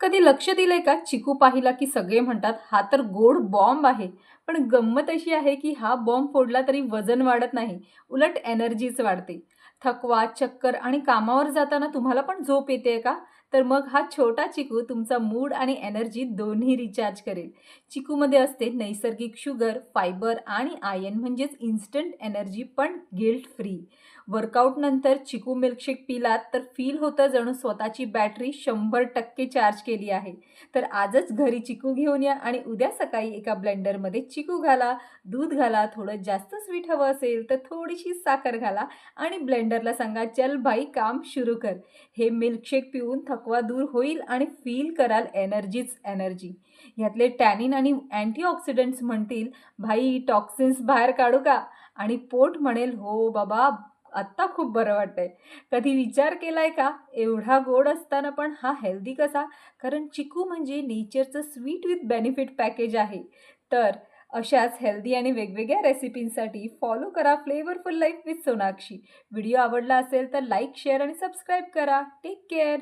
कधी लक्ष दिलंय का? चिकू पाहिला की सगळे म्हणतात, "हा तर गोड बॉम्ब आहे." पण गंमत अशी आहे की हा बॉम्ब फोडला तरी वजन वाढत नाही, उलट एनर्जीच वाढते. थकवा, चक्कर आणि कामावर जाताना तुम्हाला पण झोप येतेय का? तर मग हा छोटा चिकू तुमचा मूड आणि एनर्जी दोन्ही रिचार्ज करेल. चिकूमध्ये असते नैसर्गिक शुगर, फायबर आणि आयर्न म्हणजेच इन्स्टंट एनर्जी पण गिल्ट फ्री. वर्कआउटनंतर चिकू मिल्कशेक पिलात तर फील होतं जणू स्वतःची बॅटरी 100% चार्ज केली आहे. तर आजच घरी चिकू घेऊन या आणि उद्या सकाळी एका ब्लेंडरमध्ये चिकू घाला, दूध घाला, थोडं जास्त स्वीट हवं असेल तर थोडीशी साखर घाला आणि ब्लेंडरला सांगा, "चल भाई काम सुरू कर." हे मिल्कशेक पिऊन थकवा दूर होईल आणि फील कराल एनर्जीच एनर्जी. ह्यातले टॅनिन आणि अँटीऑक्सिडंट्स म्हणतील, "भाई टॉक्सिन्स बाहेर काढू का?" आणि पोट म्हणेल, "हो बाबा, आत्ता खूप बरं वाटतंय." कधी विचार केलाय का, एवढा गोड असताना पण हा हेल्दी कसा? कारण चिकू म्हणजे नेचरचं स्वीट विथ बेनिफिट पॅकेज आहे. तर अशाच हेल्दी आणि वेगवेगळ्या रेसिपींसाठी फॉलो करा flavourful life with Sonakshi. Video आवडला असेल तर लाईक, शेअर आणि सबस्क्राईब करा. Take care.